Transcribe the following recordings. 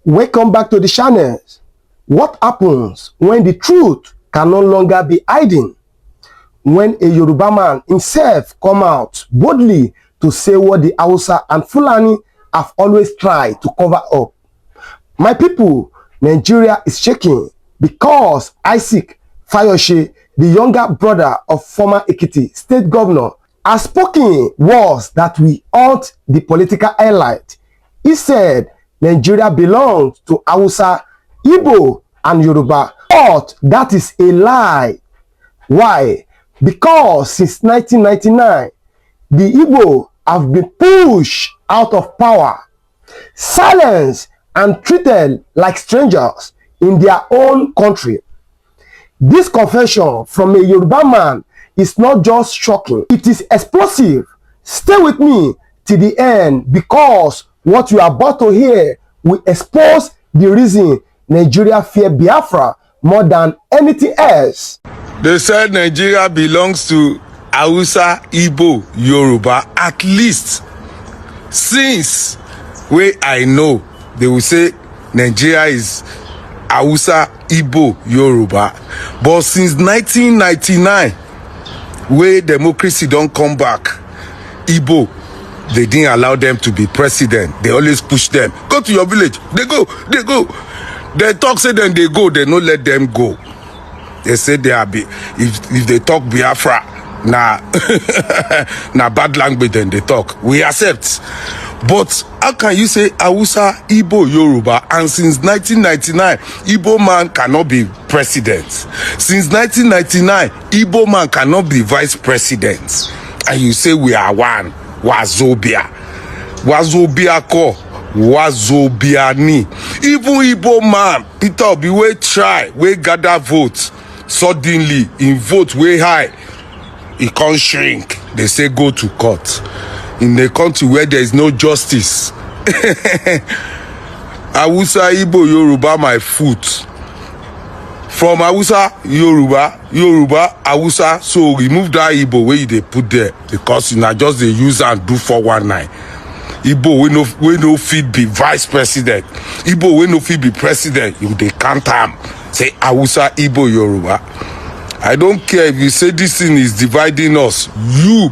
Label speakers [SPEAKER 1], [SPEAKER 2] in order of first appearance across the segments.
[SPEAKER 1] Welcome back to the channel. What happens when the truth can no longer be hidden? When a Yoruba man himself come out boldly to say what the Hausa and Fulani have always tried to cover up. My people, Nigeria is shaking because Isaac Fayose, the younger brother of former Ekiti state governor, has spoken words that will haunt the political elite. He said Nigeria belongs to Hausa, Igbo, and Yoruba. But that is a lie. Why? Because since 1999, the Igbo have been pushed out of power, silenced, and treated like strangers in their own country. This confession from a Yoruba man is not just shocking, it is explosive. Stay with me till the end because what you are about to hear will expose the reason Nigeria fear Biafra more than anything else.
[SPEAKER 2] They said Nigeria belongs to Hausa, Igbo, Yoruba. At least since where I know, they will say Nigeria is Hausa, Igbo, Yoruba. But since 1999, where democracy don't come back, Igbo, they didn't allow them to be president. They always push them. Go to your village. They go. They talk, say then they go. They don't let them go. They say they are if they talk Biafra, nah bad language then they talk. We accept. But how can you say Hausa, Igbo, Yoruba, and since 1999, Igbo man cannot be president? Since 1999, Igbo man cannot be vice president. And you say we are one. Wazobia ko Wazobia ni. Even Igbo man, Peter Obi we try, we gather votes. Suddenly, in vote way high, it can't shrink. They say go to court. In a country where there is no justice. Hausa, Igbo, Yoruba, my foot. From Hausa, Yoruba, Hausa. So remove that Igbo where they put there because you know just they use and do 419. Igbo we no fit be vice president. Igbo we no fit be president. You they can't say Hausa, Igbo, Yoruba. I don't care if you say this thing is dividing us. You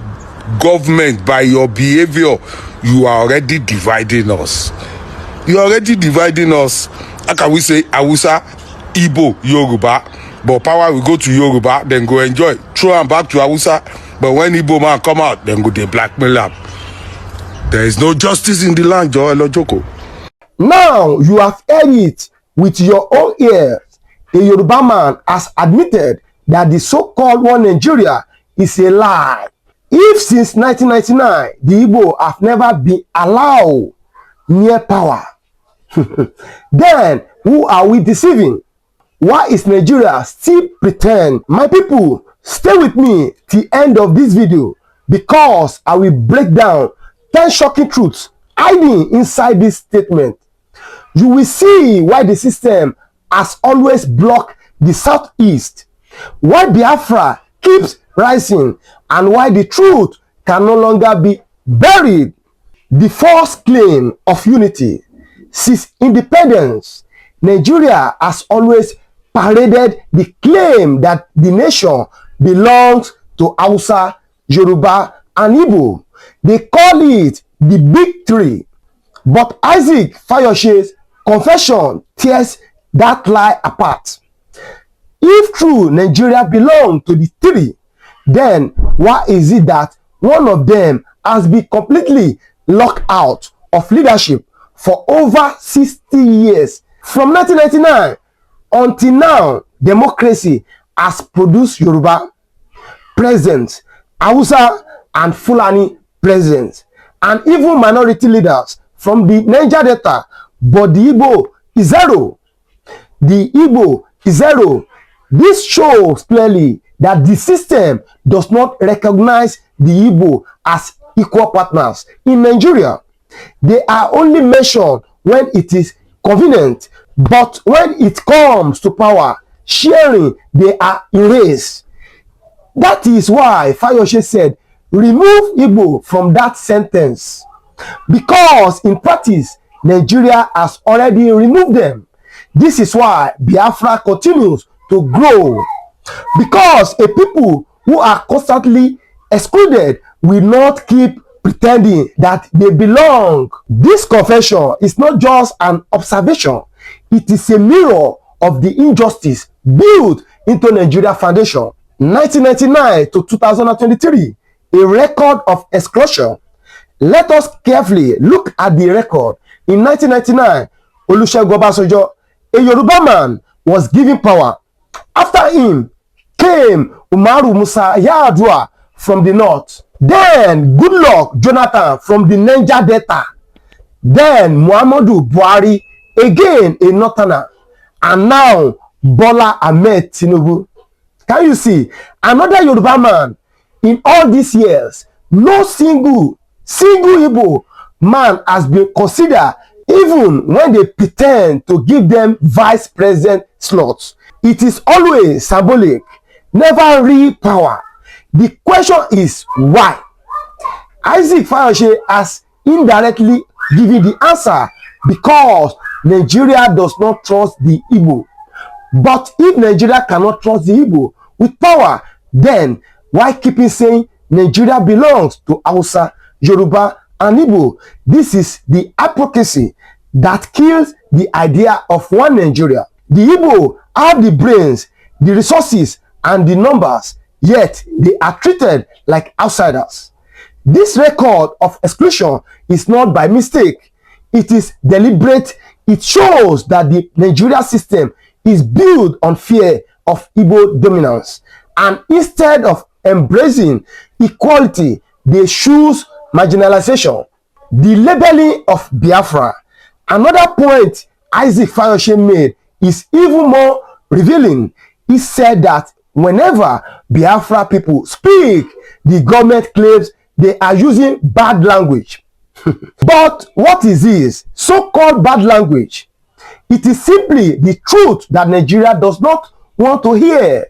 [SPEAKER 2] government by your behavior, you are already dividing us. You are already dividing us. How can we say Hausa, Igbo, Yoruba, but power will go to Yoruba, then go enjoy, throw them back to Hausa, but when Igbo man come out, then go they blackmail up. There is no justice in the land, Joel Ojoko.
[SPEAKER 1] Now you have heard it with your own ears. A Yoruba man has admitted that the so-called one Nigeria is a lie. If since 1999, the Igbo have never been allowed near power, then who are we deceiving? Why is Nigeria still pretend? My people, stay with me till the end of this video because I will break down 10 shocking truths hiding inside this statement. You will see why the system has always blocked the southeast, why Biafra keeps rising, and why the truth can no longer be buried. The false claim of unity. Since independence, Nigeria has always paraded the claim that the nation belongs to Hausa, Yoruba, and Igbo. They call it the Big Three. But Isaac Fayose's confession tears that lie apart. If true Nigeria belongs to the three, then why is it that one of them has been completely locked out of leadership for over 60 years? From 1999 until now, democracy has produced Yoruba presidents, Hausa and Fulani presidents, and even minority leaders from the Niger Delta, but the Igbo is zero. The Igbo is zero. This shows clearly that the system does not recognize the Igbo as equal partners in Nigeria. They are only mentioned when it is convenient, but when it comes to power sharing, they are erased. That is why Fayose said, remove Igbo from that sentence. Because in practice, Nigeria has already removed them. This is why Biafra continues to grow, because a people who are constantly excluded will not keep pretending that they belong. This confession is not just an observation, it is a mirror of the injustice built into Nigeria foundation. 1999 to 2023, a record of exclusion. Let us carefully look at the record. In 1999, Olusegun Obasanjo, a Yoruba man, was given power. After him came Umaru Musa Yar'Adua from the north. Then Goodluck Jonathan from the Niger Delta. Then Muhammadu Buhari, again a northerner. And now Bola Ahmed Tinubu. Can you see? Another Yoruba man. In all these years, no single Igbo man has been considered, even when they pretend to give them vice president slots. It is always symbolic, never real power. The question is why? Isaac Fayose has indirectly given the answer, because Nigeria does not trust the Igbo. But if Nigeria cannot trust the Igbo with power, then why keeping saying Nigeria belongs to Hausa, Yoruba, and Igbo? This is the hypocrisy that kills the idea of one Nigeria. The Igbo have the brains, the resources, and the numbers, yet they are treated like outsiders. This record of exclusion is not by mistake. It is deliberate. It shows that the Nigeria system is built on fear of Igbo dominance. And instead of embracing equality, they choose marginalization. The labeling of Biafra. Another point Isaac Fayose made is even more revealing. He said that whenever Biafra people speak, the government claims they are using bad language. But what is this so-called bad language? It is simply the truth that Nigeria does not want to hear.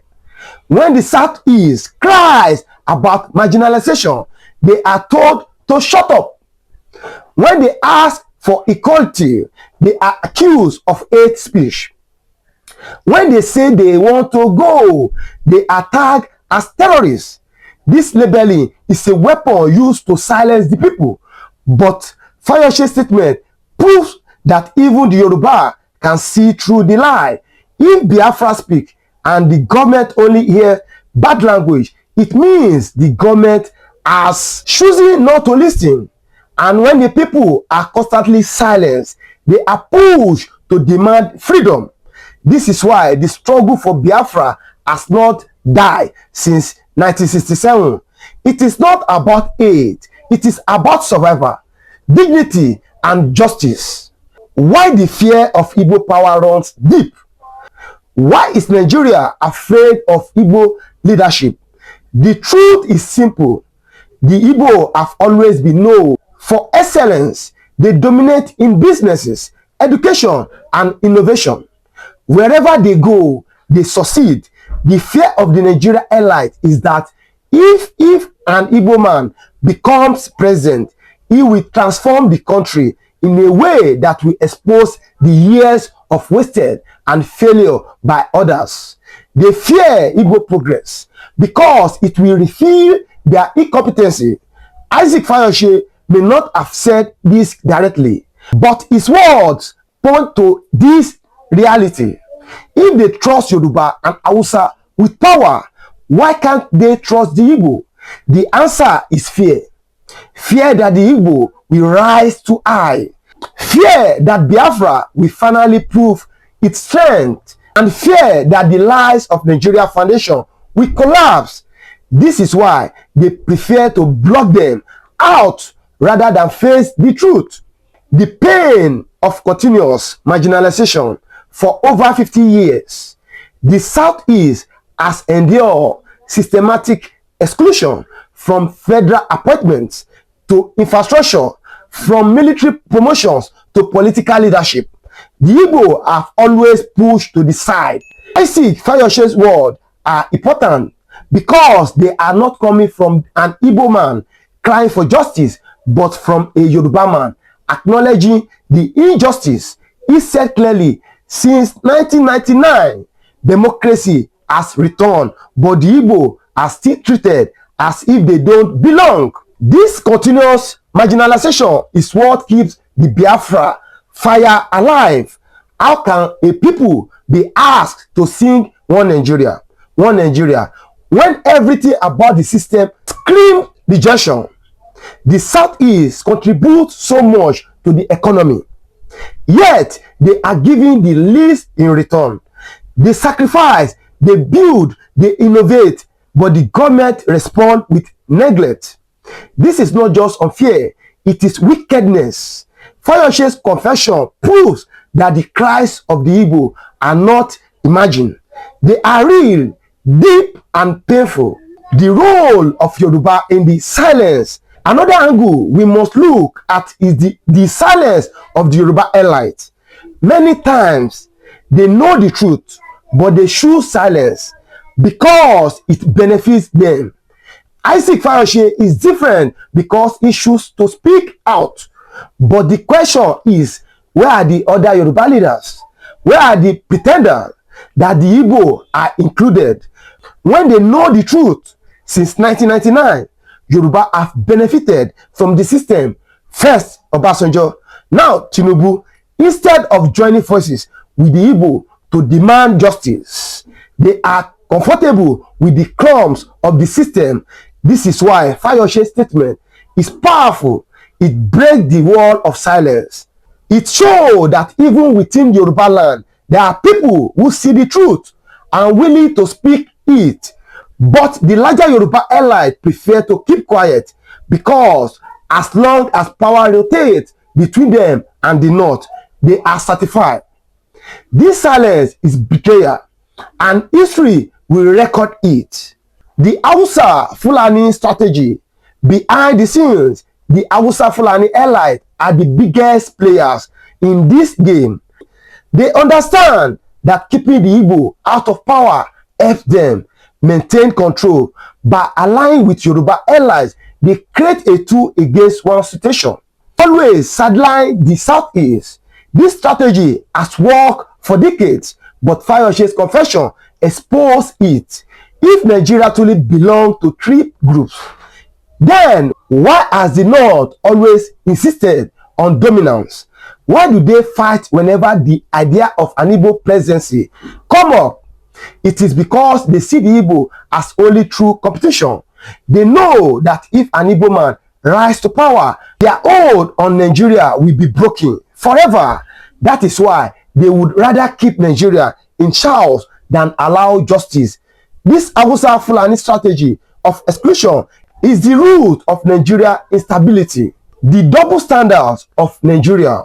[SPEAKER 1] When the Southeast cries about marginalization, they are told to shut up. When they ask for equality, they are accused of hate speech. When they say they want to go, they are tagged as terrorists. This labeling is a weapon used to silence the people. But Fayose's statement proves that even the Yoruba can see through the lie. If Biafra speak and the government only hear bad language, it means the government has choosing not to listen. And when the people are constantly silenced, they are pushed to demand freedom. This is why the struggle for Biafra has not died since 1967. It is not about hate. It is about survival, dignity, and justice. Why the fear of Igbo power runs deep? Why is Nigeria afraid of Igbo leadership? The truth is simple. The Igbo have always been known for excellence. They dominate in businesses, education, and innovation. Wherever they go, they succeed. The fear of the Nigeria elite is that if an Igbo man becomes president, he will transform the country in a way that will expose the years of wasted and failure by others. They fear Igbo progress because it will reveal their incompetency. Isaac Fayose may not have said this directly, but his words point to this reality. If they trust Yoruba and Hausa with power, why can't they trust the Igbo? The answer is fear. Fear that the Igbo will rise too high. Fear that Biafra will finally prove its strength. And fear that the lies of Nigeria Foundation will collapse. This is why they prefer to block them out rather than face the truth. The pain of continuous marginalization for over 50 years. The Southeast has endured systematic exclusion, from federal appointments to infrastructure, from military promotions to political leadership. The Igbo have always pushed to the side. Isaac Fayose's words are important because they are not coming from an Igbo man crying for justice, but from a Yoruba man acknowledging the injustice. He said clearly, since 1999, democracy has returned, but the Igbo are still treated as if they don't belong. This continuous marginalization is what keeps the Biafra fire alive. How can a people be asked to sing one Nigeria, when everything about the system screams rejection? The Southeast contributes so much to the economy, yet they are giving the least in return. They sacrifice, they build, they innovate, but the government responds with neglect. This is not just unfair, it is wickedness. Fayose's confession proves that the cries of the Igbo are not imagined. They are real, deep, and painful. The role of Yoruba in the silence. Another angle we must look at is the silence of the Yoruba elite. Many times, they know the truth, but they choose silence because it benefits them. Isaac Fayose is different because he chooses to speak out. But the question is, where are the other Yoruba leaders? Where are the pretenders that the Igbo are included? When they know the truth, since 1999, Yoruba have benefited from the system. First, Obasanjo, now Tinubu. Instead of joining forces with the Igbo to demand justice, they are comfortable with the crumbs of the system. This is why Fayose's statement is powerful. It breaks the wall of silence. It shows that even within Yoruba land, there are people who see the truth and willing to speak it. But the larger Yoruba elite prefer to keep quiet because as long as power rotates between them and the North, they are satisfied. This silence is betrayal, and history will record it. The Hausa Fulani strategy. Behind the scenes, the Hausa Fulani elite are the biggest players in this game. They understand that keeping the Igbo out of power helps them maintain control. By allying with Yoruba allies, they create a two against one situation. Always sideline the Southeast. This strategy has worked for decades, but Fayose's confession exposed it. If Nigeria truly belongs to three groups, then why has the North always insisted on dominance? Why do they fight whenever the idea of an Igbo presidency come up? It is because they see the Igbo as only true competition. They know that if an Igbo man rises to power, their hold on Nigeria will be broken forever. That is why they would rather keep Nigeria in chaos than allow justice. This Hausa Fulani strategy of exclusion is the root of Nigeria instability. The double standards of Nigeria.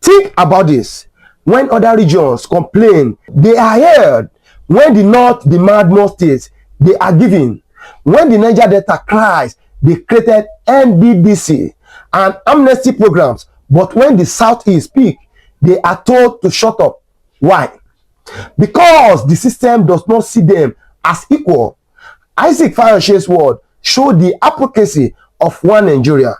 [SPEAKER 1] Think about this. When other regions complain, they are heard. When the North demand more states, they are given. When the Niger Delta cries, they created NBBC and amnesty programs. But when the Southeast speak, they are told to shut up. Why? Because the system does not see them as equal. Isaac Fayose's word show the hypocrisy of one Nigeria.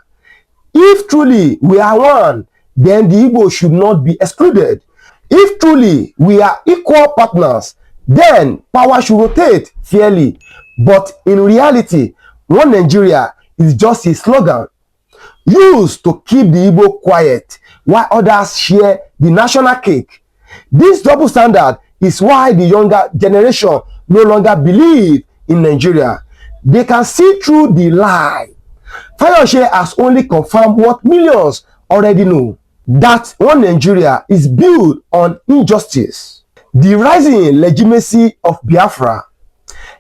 [SPEAKER 1] If truly we are one, then the Igbo should not be excluded. If truly we are equal partners, then power should rotate fairly. But in reality, one Nigeria is just a slogan used to keep the Igbo quiet while others share the national cake. This double standard is why the younger generation no longer believe in Nigeria. They can see through the lie. Fayose has only confirmed what millions already know, that one Nigeria is built on injustice. The rising legitimacy of Biafra.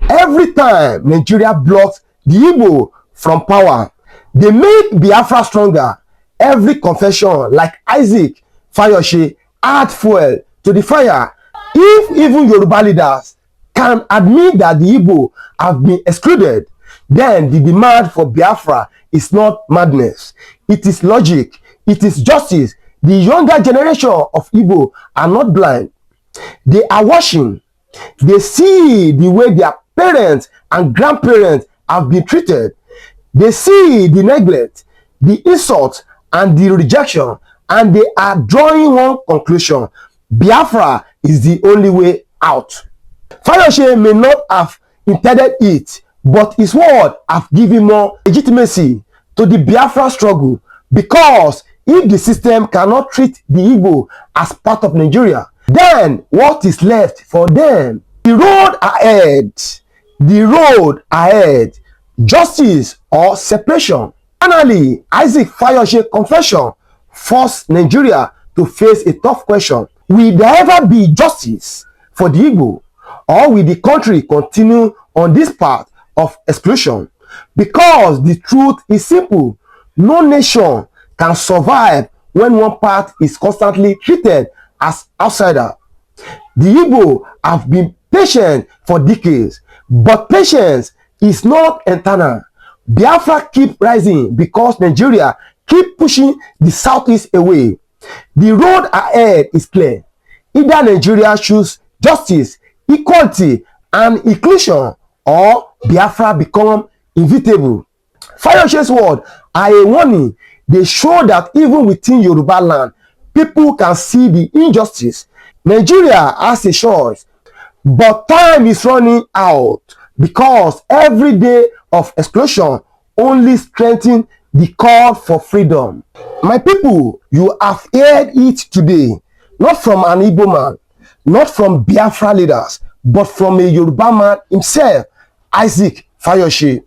[SPEAKER 1] Every time Nigeria blocks the Igbo from power, they make Biafra stronger. Every confession, like Isaac Fayose, add fuel to the fire. If even Yoruba leaders can admit that the Igbo have been excluded, then the demand for Biafra is not madness. It is logic. It is justice. The younger generation of Igbo are not blind. They are watching. They see the way their parents and grandparents have been treated. They see the neglect, the insult, and the rejection, and they are drawing one conclusion: Biafra is the only way out. Fayose may not have intended it, but his word have given more legitimacy to the Biafra struggle, because if the system cannot treat the Igbo as part of Nigeria, then what is left for them? The road ahead, justice or separation. Finally, Isaac Fayose confession forced Nigeria to face a tough question: will there ever be justice for the Igbo, or will the country continue on this path of exclusion? Because the truth is simple: no nation can survive when one part is constantly treated as outsider. The Igbo have been patient for decades, but patience is not eternal. Biafra keep rising because Nigeria keep pushing the Southeast away. The road ahead is clear: either Nigeria choose justice, equality, and inclusion, or Biafra become inevitable. Fayose's words are a warning. They show that even within Yoruba land, people can see the injustice. Nigeria has a choice, but time is running out, because every day of exclusion only strengthens the call for freedom. My people, you have heard it today, not from an Igbo man, not from Biafra leaders, but from a Yoruba man himself, Isaac Fayose,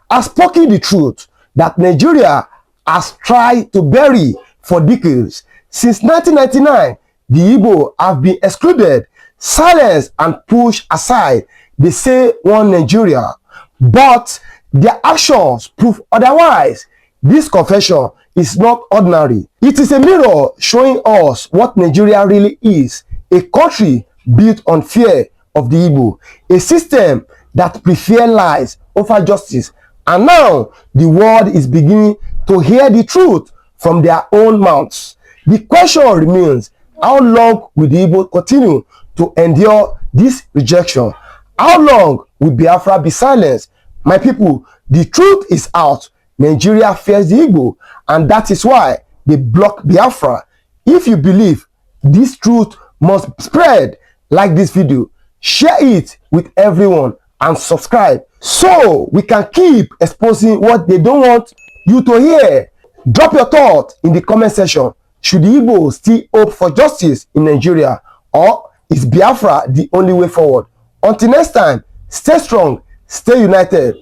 [SPEAKER 1] has spoken the truth that Nigeria has tried to bury for decades. Since 1999, the Igbo have been excluded, silenced, and pushed aside. They say one Nigeria, but their actions prove otherwise. This confession is not ordinary. It is a mirror showing us what Nigeria really is: a country built on fear of the Igbo, a system that prefers lies over justice. And now the world is beginning to hear the truth from their own mouths. The question remains: how long will the Igbo continue to endure this rejection? How long will Biafra be silenced? My people, the truth is out. Nigeria fears the Igbo, and that is why they block Biafra. If you believe this truth must spread, like this video, share it with everyone, and subscribe so we can keep exposing what they don't want you to hear. Drop your thoughts in the comment section. Should the Igbo still hope for justice in Nigeria, or is Biafra the only way forward? Until next time, stay strong, stay united.